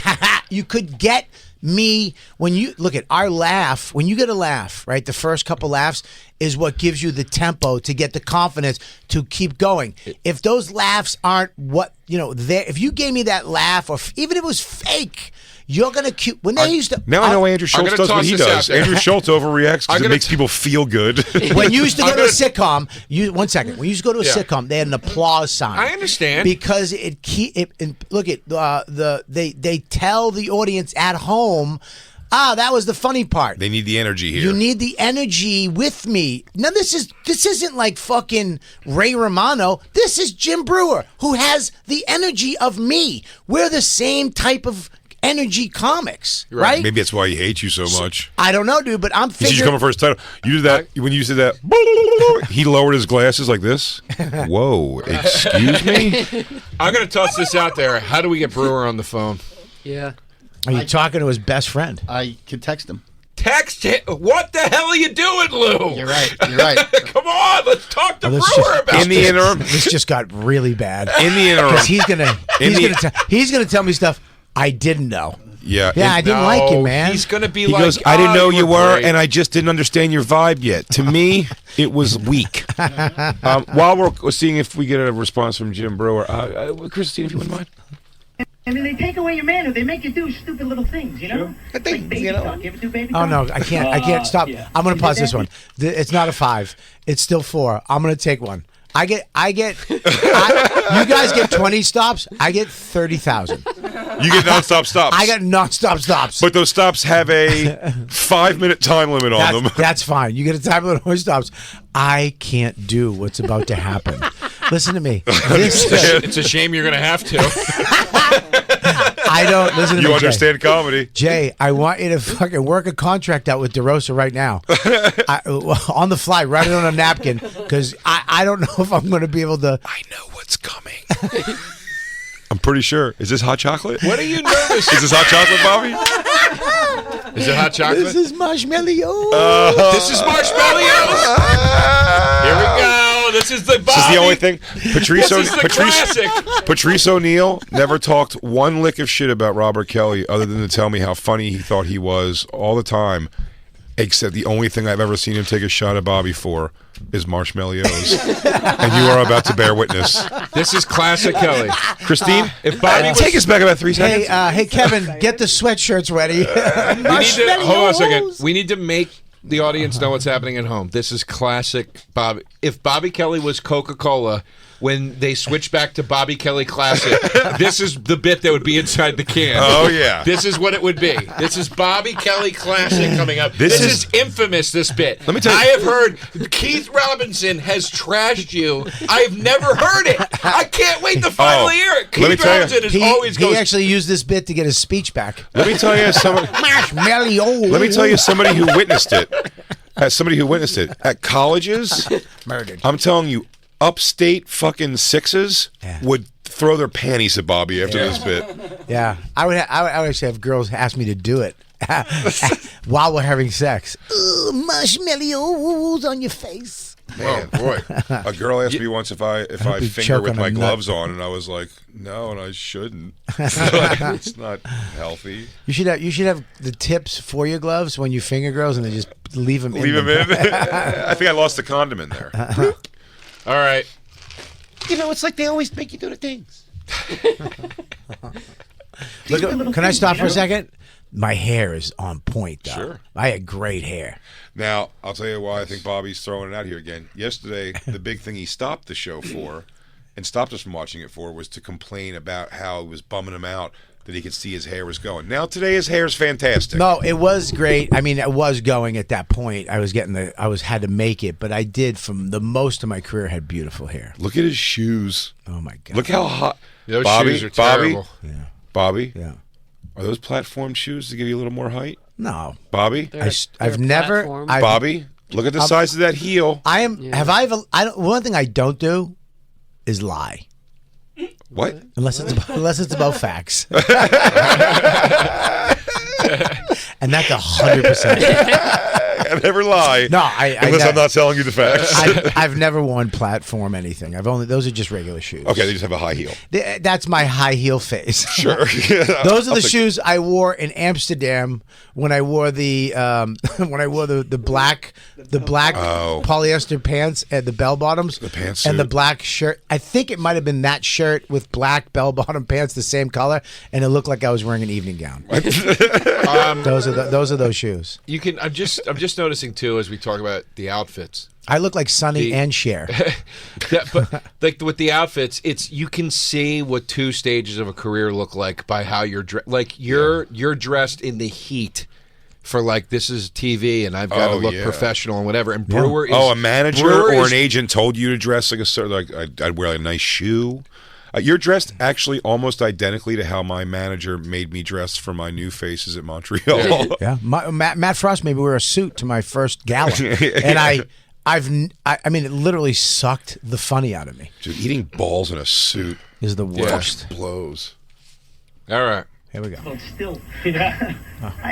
you could get me when you look at our laugh. When you get a laugh, right? The first couple laughs is what gives you the tempo to get the confidence to keep going. If those laughs aren't what if you gave me that laugh, or even if it was fake, you're gonna cue when they used to. Now I know Andrew Schultz gonna does what toss he this out does. there. Andrew Schultz overreacts because it gonna makes people feel good. When you used to go I'm to a gonna- sitcom, one second. When you used to go to a Yeah. sitcom, they had an applause sign. I understand. because look at they tell the audience at home. That was the funny part. They need the energy here. You need the energy with me. Now this isn't like fucking Ray Romano. This is Jim Brewer, who has the energy of me. We're the same type of energy comics, right? Maybe that's why he hates you so much. I don't know, dude, but I'm He sees you figuring. coming for his title. You did that when you said that. He lowered his glasses like this. Whoa! Excuse me. I'm going to toss this out there. How do we get Brewer on the phone? Yeah. Are you talking to his best friend? I could text him. Text him. What the hell are you doing, Lou? You're right. You're right. Come on, let's talk to this Brewer just- about In the this. interim, This just got really bad. in the interim, Because he's gonna tell me stuff I didn't know. yeah, Yeah, I didn't like you, No, man. He's going to be He like, goes, I didn't know you were, great." and I just didn't understand your vibe yet. To me, it was weak. While we're seeing if we get a response from Jim Brewer, Christine, if you wouldn't mind. And then they take away your manhood. They make you do stupid little things, you know? I think, like baby you know- talk. You ever do baby Oh talk? no, I can't stop. yeah. I'm gonna pause this one. It's not a 5. It's still 4. I'm gonna take one. You guys get 20 stops. I get 30,000. You get nonstop stops. I got nonstop stops. but those stops have a 5-minute time limit on them. That's fine. You get a time limit on stops. I can't do what's about to happen. Listen to me. It's a shame you're going to have to. I don't listen to me. You Jay. understand comedy. Jay, I want you to fucking work a contract out with DeRosa right now. On the fly, write it on a napkin, because I don't know if I'm going to be able to. I know what's coming. I'm pretty sure. Is this hot chocolate? What are you nervous? Is this hot chocolate, Bobby? Is it hot chocolate? This is marshmallow. This is marshmallows. Here we go. this is the Bobby. This is the only thing. Classic. Patrice O'Neill never talked one lick of shit about Robert Kelly other than to tell me how funny he thought he was all the time. Except the only thing I've ever seen him take a shot at Bobby for is marshmallows. And you are about to bear witness. This is classic Kelly. Christine, if Bobby was, take us back about 3 seconds. Hey, Kevin, get the sweatshirts ready. Hold on a second. We need to make the audience know what's happening at home. This is classic Bobby. If Bobby Kelly was Coca-Cola, when they switch back to Bobby Kelly Classic, this is the bit that would be inside the can. Oh, yeah. This is what it would be. This is Bobby Kelly Classic coming up. This is infamous, this bit. Let me tell you. I have heard Keith Robinson has trashed you. I've never heard it. I can't wait to finally hear it. Keith Robinson is always He actually used this bit to get his speech back. Let me tell you somebody. Marshmallow. Let me tell you somebody who witnessed it. As somebody who witnessed it at colleges, Murdered. I'm telling you, upstate fucking sixes would throw their panties at Bobby after this bit. Yeah, I would actually have girls ask me to do it while we're having sex. Marshmallows on your face. Man, boy, a girl asked me once if I finger with my gloves on, and I was like, no, and I shouldn't. It's not healthy. You should have the tips for your gloves when you finger girls, and then just leave them in. I think I lost the condom in there. All right. You know, it's like they always make you do the things. Can I stop for a second? My hair is on point, though. Sure. I had great hair. Now, I'll tell you why I think Bobby's throwing it out here again. Yesterday, the big thing he stopped the show for and stopped us from watching it for was to complain about how it was bumming him out that he could see his hair was going. Now, today his hair's fantastic. No, it was great. I mean, it was going at that point. I had to make it, but I did from the most of my career had beautiful hair. Look at his shoes. Oh my God. Look how hot. Those shoes are terrible. Bobby. Yeah. Are those platform shoes to give you a little more height? No. Bobby? I've never. Bobby, look at the size of that heel. One thing I don't do is lie. What? Unless it's about facts. And that's 100%. I never lie. No, unless I'm not telling you the facts. I've never worn platform anything. Those are just regular shoes. Okay, they just have a high heel. That's my high heel phase. Sure. Those are the shoes I wore in Amsterdam when I wore the black polyester pants and the bell bottoms. The pantsuit. And the black shirt. I think it might have been that shirt with black bell bottom pants, the same color, and it looked like I was wearing an evening gown. Those are those shoes. You can. I'm just noticing too as we talk about the outfits. I look like Sonny and Cher. But like with the outfits, you can see what 2 stages of a career look like by how you're dressed. Like you're dressed in the heat for like this is TV and I've got to look professional and whatever. And Brewer is a manager or an agent told you to dress like a certain I'd wear like a nice shoe. You're dressed actually almost identically to how my manager made me dress for my new faces at Montreal. Yeah, Matt Frost made me wear a suit to my first gala, and I mean, it literally sucked the funny out of me. Dude, eating balls in a suit is the worst. Blows. All right. Here we go. Well, still, I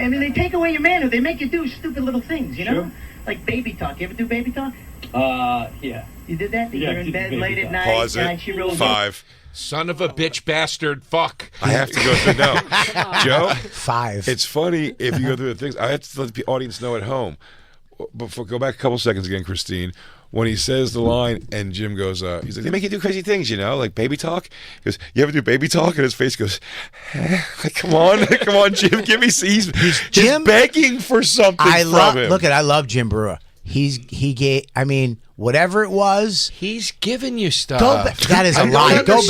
mean, they take away your manhood. They make you do stupid little things, you know? Sure. Like baby talk. You ever do baby talk? Yeah. You did that? Yeah, You're in bed baby late talk. at night. Pause and it. she rolls 5. Son of a bitch bastard. Fuck. I have to go through. No, Joe. 5. It's funny if you go through the things. I have to let the audience know at home. Before, go back a couple seconds again, Christine. When he says the line, and Jim goes, he's like, they make you do crazy things, you know, like baby talk. He goes, you ever do baby talk? And his face goes, like, come on, Jim, give me. He's Jim begging for something from him. I love Jim Brewer. He gave. I mean, whatever it was, he's giving you stuff. That is a lie. Go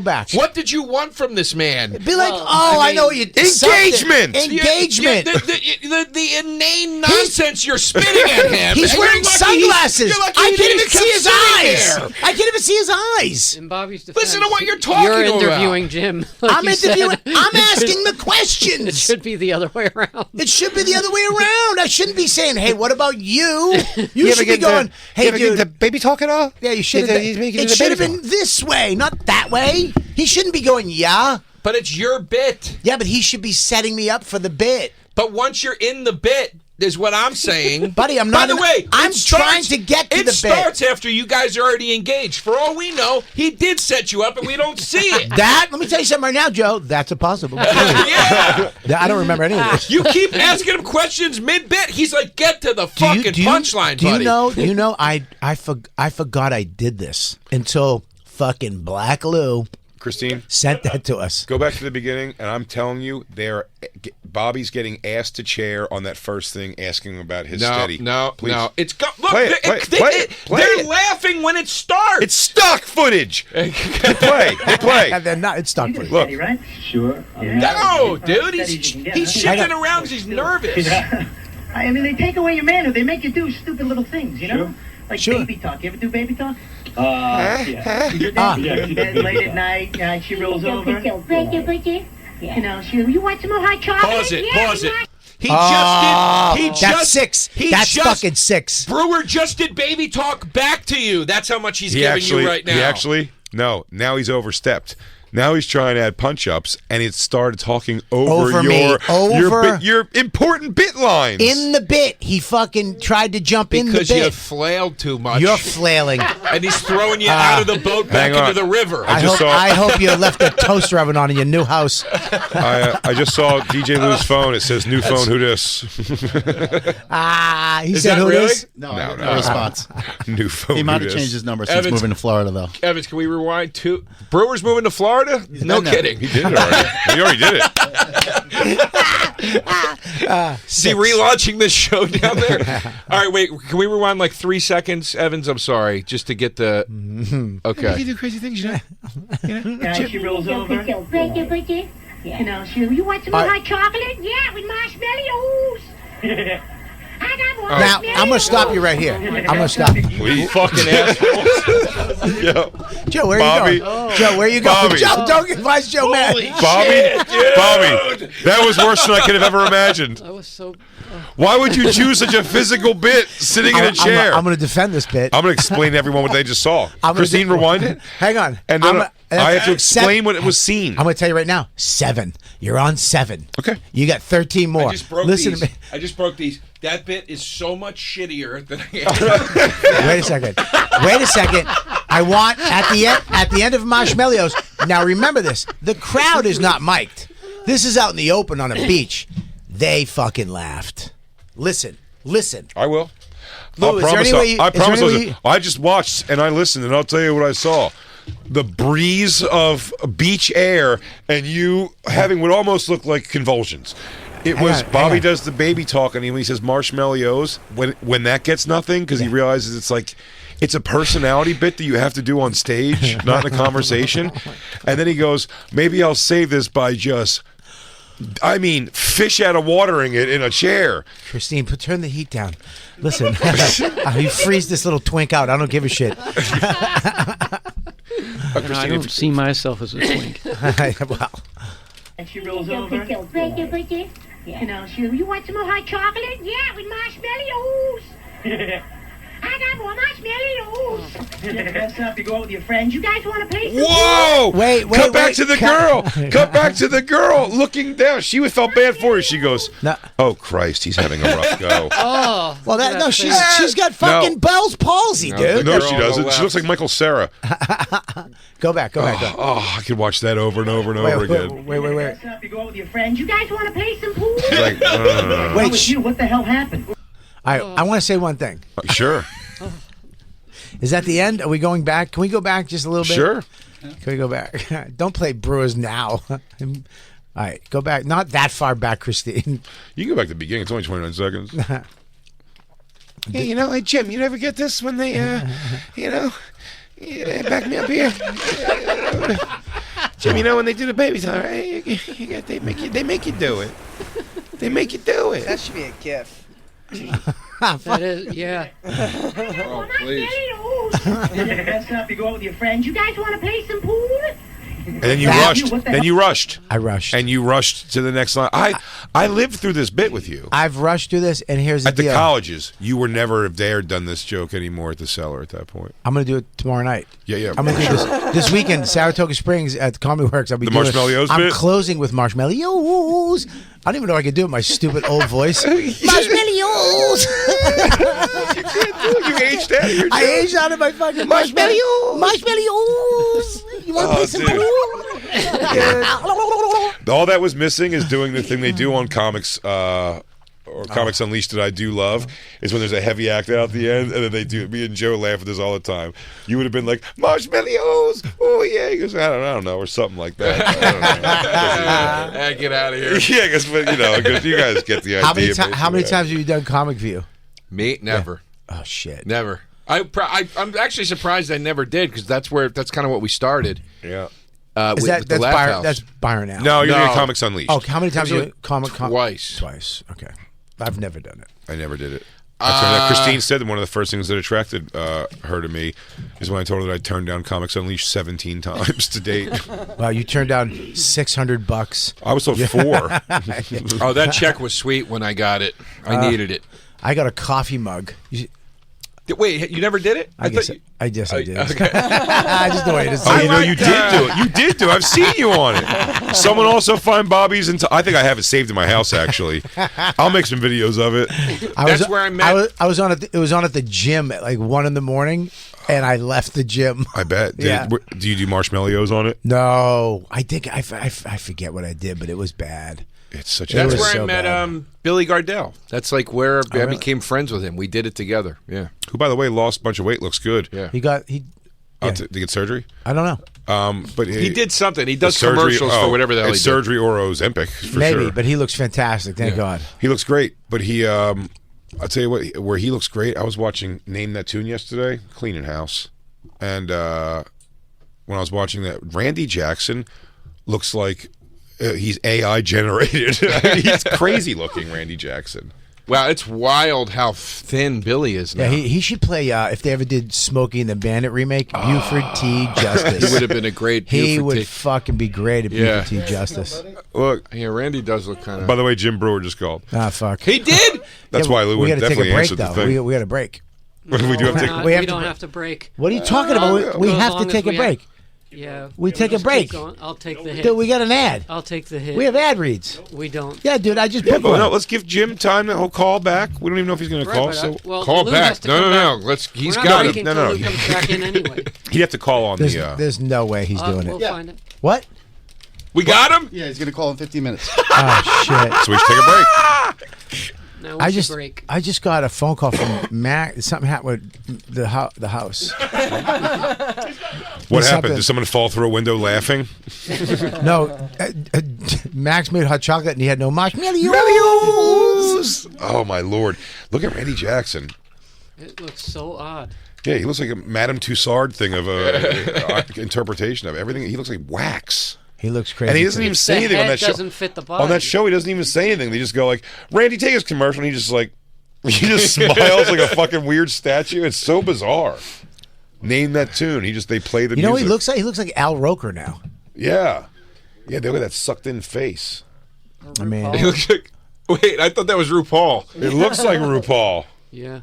back. What did you want from this man? Be like, I know you. Engagement. The inane nonsense you're spitting at him. He's wearing sunglasses. I can't even see his eyes. There. I can't even see his eyes. In Bobby's defense, Listen to what you're talking You're about. interviewing Jim. Like I'm you interviewing. said. I'm asking the It questions. should be the other way around. It should be the other way around. I shouldn't be saying, "Hey, what about you?" You should be going, "Hey, dude, the baby talk at all? yeah, you should have. It should have been this way, not that way." He shouldn't be going, "Yeah, But it's your bit. yeah," but he should be setting me up for the bit. But once you're in the bit, is what I'm saying. Buddy, I'm By not the in- way, I'm it starts- trying to get to it the bit. starts after you guys are already engaged. For all we know, he did set you up and we don't see it. Let me tell you something right now, Joe. That's a possible. Yeah. I don't remember any of this. You keep asking him questions mid-bit. He's like, get to the fucking punchline, do buddy. you know, I forgot I did this until fucking Black Lou Christine, sent that to us. go back to the beginning, and I'm telling you, Bobby's getting asked to chair on that first thing, asking him about his steady. No. It's look. Play it, play They're it. laughing when it starts. It's stock footage. Hit play. And they're not. It's stock footage. Look. Steady, right? Sure. No, dude. Steady you can get, He's huh? shifting around because he's nervous. I mean, they take away your manner. They make you do stupid little things, you know? Sure. Like Sure. baby talk. You ever do baby talk? Yeah. You did that? You're in bed late at night, she rolls over. You know, you want some more hot chocolate? Pause it. Yeah, Pause it. yeah. He just did. He That's just 6. He That's just, fucking 6. Brewer just did baby talk back to you. That's how much he's giving you right now. He actually, no, now he's overstepped. Now he's trying to add punch-ups, and he started talking over me. your important bit lines. In the bit, he fucking tried to jump in the because you bit. flailed too much. You're flailing. and he's throwing you out of the boat back hang on. into the river. I hope you left the toaster oven on in your new house. I just saw DJ Lou's phone. It says new phone. Who dis? He Is said that who really? this? No response. New phone. He might who have dis? changed his number since Evans- moving to Florida, though. Evans, can we rewind to Brewer's moving to Florida? No been there. kidding. He did it already. He already did it. Is he relaunching this show down there? All right, wait. Can we rewind like 3 seconds, Evans? I'm sorry, just to get the. Okay. You do crazy things, you know. She rolls over. You know, you want some more hot chocolate? Yeah, with marshmallows. I got one. Now, I'm going to stop you right here. I'm going to stop you. Please. Fucking assholes. Yo. Joe, where Bobby. you going? Joe, where you going? Bobby. Joe, don't get Vice Joe mad. Bobby, that was worse than I could have ever imagined. I was so. Why would you choose such a physical bit sitting in a chair? I'm going to defend this bit. I'm going to explain to everyone what they just saw. Christine, rewind it. Hang on. And then I have to explain what it was seen. I'm going to tell you right now. 7. You're on 7. Okay. You got 13 more. I just broke Listen these. to me. I just broke these. That bit is so much shittier than I Wait a second. I want at the end of Marshmallows. Now remember this. The crowd is not mic'd. This is out in the open on a beach. They fucking laughed. Listen. I will. Lou, is there any way you- I is there promise. any way Listen, you- I just watched and I listened, and I'll tell you what I saw. The breeze of beach air and you having what almost looked like convulsions. It was Bobby does the baby talk, and he says marshmallows. When that gets nothing, because he realizes it's a personality bit that you have to do on stage, not in a conversation. And then he goes, maybe I'll save this by just, fish out of watering it in a chair. Christine, turn the heat down. Listen, you freeze this little twink out. I don't give a shit. I don't see myself as a twink. Well, And she rolls over. You know, you want some more hot chocolate? Yeah, with marshmallows. I got more marshmallows. You dress up, you go out with your friends. You guys want to play some Whoa! Wait, Cut back to the girl. Cut back to the girl looking down. She felt bad for her. She goes, No. "Oh Christ, he's having a rough go." Oh. well, she's got fucking Bell's palsy, dude. No, girl she on the doesn't. She left. looks like Michael Cera. Go back. Go. Oh, I could watch that over and over and over again. Wait. Dress up, you go out with your friends. You guys want to play some pool? She's like, Wait, With you, what the hell happened? I want to say one thing. sure, Is that the end? Are we going back? Can we go back just a little bit? sure. Can we go back? Don't play Brewers now. All right, go back. Not that far back, Christine. You can go back to the beginning. It's only 29 seconds. Yeah, you know, hey Jim, you never get this when they, back me up here. Jim, you know when they do the baby talk, right? They make you do it. They make you do it. That should be a GIF. That is, yeah. Oh, please. You dress up, you go out with your friends. You guys want to play some pool? And then you rushed. Then you rushed. I rushed. And you rushed to the next line. I lived through this bit with you. I've rushed through this, and here's the At the deal. colleges, you were never have dared done this joke anymore at the Cellar at that point. I'm going to do it tomorrow night. Yeah. I'm going to do this weekend, Saratoga Springs at the Comedy Works. I'll be The doing Marshmallows I'm bit? closing with marshmallows. I don't even know if I can do it in my stupid old voice. Marshmallows. You aged out of your I aged out of my fucking marshmallows. Marshmallows. You want to play some pool? All that was missing is doing the thing they do on Comics or Comics Unleashed that I do love is when there's a heavy act out at the end, and then they do. Me and Joe laugh at this all the time. You would have been like marshmallows, oh yeah. He goes, I don't know, or something like that. I don't know. Get out of here. Yeah, because you guys get the idea. How many times have you done Comic View? Me, never. Oh shit, Never. I'm actually surprised I never did because that's kind of what we started. Yeah. With the Laugh House. That's Byron now? No, you're doing Comics Unleashed. Oh, how many times have you Comic? Twice. Twice. Okay, I've never done it. I never did it. Christine said that one of the first things that attracted her to me is when I told her that I turned down Comics Unleashed 17 times to date. Wow, you turned down $600. I was told 4. Oh, that check was sweet when I got it. I needed it. I got a coffee mug. Wait, you never did it? I guess I did. Okay. I just the way it is. Oh, you did do it. You did do it. I've seen you on it. Someone also find Bobby's. I think I have it saved in my house, actually. I'll make some videos of it. That's where I met. I was on it. It was on at the gym at like 1 a.m, and I left the gym. I bet. Yeah. Do you do marshmallows on it? No, I think I forget what I did, but it was bad. It's such. That's a where so I met bad. Billy Gardell. That's like where I really? became friends with him. We did it together. Yeah. Who, by the way, lost a bunch of weight. Looks good. Yeah. To get surgery. I don't know. But He did something. He does surgery, commercials for whatever the hell he it's did. surgery or Ozempic for Maybe, sure. but he looks fantastic. Thank God. He looks great, but he. I'll tell you what. Where he looks great. I was watching Name That Tune yesterday, cleaning house, and when I was watching that, Randy Jackson looks like he's AI generated. He's crazy looking, Randy Jackson. Wow, it's wild how thin Billy is now. Yeah, he should play if they ever did Smokey and the Bandit remake. Buford T. Justice. He would have been a great. He Buford would T. fucking be great at Yeah. Buford T. Justice. Look. Yeah, Randy does look kind of. By the way, Jim Brewer just called. Ah, fuck. He did. That's Yeah, why Lou we got to take a definitely break answered the though. thing. We got a break. We do have to. we have we to don't break. have to break. What are you talking about? We Go as have to long as take a we break. Yeah. We take a Just break. keep going. I'll take the hit. Dude, we got an ad. I'll take the hit. We have ad reads. We don't. Yeah, dude, I just Yeah, booked but one. no, let's give Jim time. He'll call back. We don't even know if he's going to Right, call. but So well, Call Lou back. has to No, come no, back. no. He's We're got not it. breaking No, till no. Lou comes back in anyway. he'd have to call on There's no way he's doing We'll it. find it. What? We got him. Yeah, he's going to call in 15 minutes. Oh shit! So we should take a break. Now I we should just break. I just got a phone call from Mac. Something happened with the house. What happened? Something. Did someone fall through a window laughing? No, Max made hot chocolate and he had no marshmallows. Oh my lord! Look at Randy Jackson. It looks so odd. Yeah, he looks like a Madame Tussauds thing of a interpretation of everything. He looks like wax. He looks crazy. And he doesn't too. even say The anything on head that show. doesn't fit the body. On that show, he doesn't even say anything. They just go like, "Randy, take his commercial," and he just like, he just smiles like a fucking weird statue. It's so bizarre. Name That Tune. They play the You know music. what he looks like? Al Roker now. Yeah, look at that sucked in face. I mean, He looks like. Wait, I thought that was RuPaul. It looks like RuPaul. Yeah.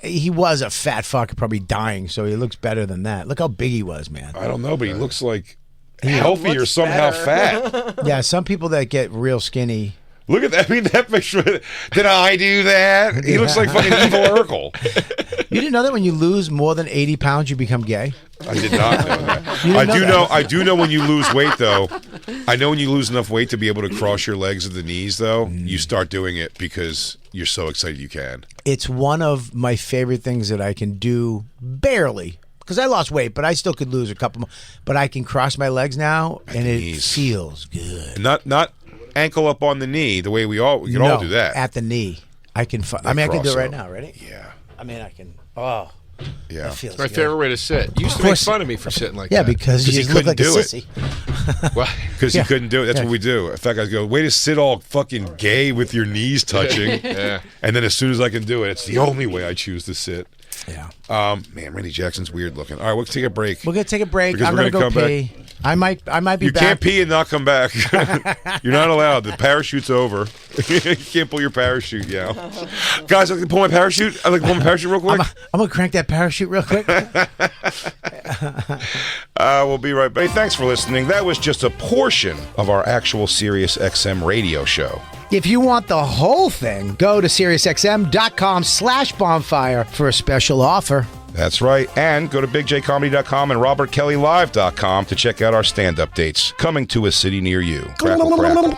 he was a fat fuck, probably dying, so he looks better than that. Look how big he was, man. I don't know, but he looks like healthy or somehow fat. Yeah, some people that get real skinny. Look at that. I mean, that picture. Did I do that? He looks like fucking evil Urkel. You didn't know that when you lose more than 80 pounds, you become gay? I did not know that. You didn't know that? I do know when you lose weight, though. I know when you lose enough weight to be able to cross your legs at the knees, though, you start doing it because you're so excited you can. It's one of my favorite things that I can do barely. Because I lost weight, but I still could lose a couple more. But I can cross my legs now, and it knees. feels good. Not ankle up on the knee the way we can all do that. At the knee. I can I can do it cross right out. now. Ready? Yeah. I mean, I can. Oh, Yeah. that feels It's my good. favorite way to sit. You used to make fun of me for sitting like Yeah, that. because you he just look couldn't like a do it. sissy. Well, Because Yeah. he couldn't do it. That's Yeah. what we do. Fat guys go, way to sit all fucking gay with your knees touching. Yeah. And then as soon as I can do it, it's the only way I choose to sit. Yeah. Man, Randy Jackson's weird looking. All right, we'll take a break. We're gonna take a break. Because I'm we're gonna gonna go come pee. I might be You back. can't pee and not come back. You're not allowed. The parachute's over. You can't pull your parachute, yeah. Guys, I can pull my parachute. I'd like to pull my parachute real quick. I'm gonna crank that parachute real quick. We'll be right back. Hey, thanks for listening. That was just a portion of our actual Sirius XM radio show. If you want the whole thing, go to SiriusXM.com/bonfire for a special offer. That's right. And go to BigJComedy.com and RobertKellyLive.com to check out our stand-up dates coming to a city near you. Crackle, crackle.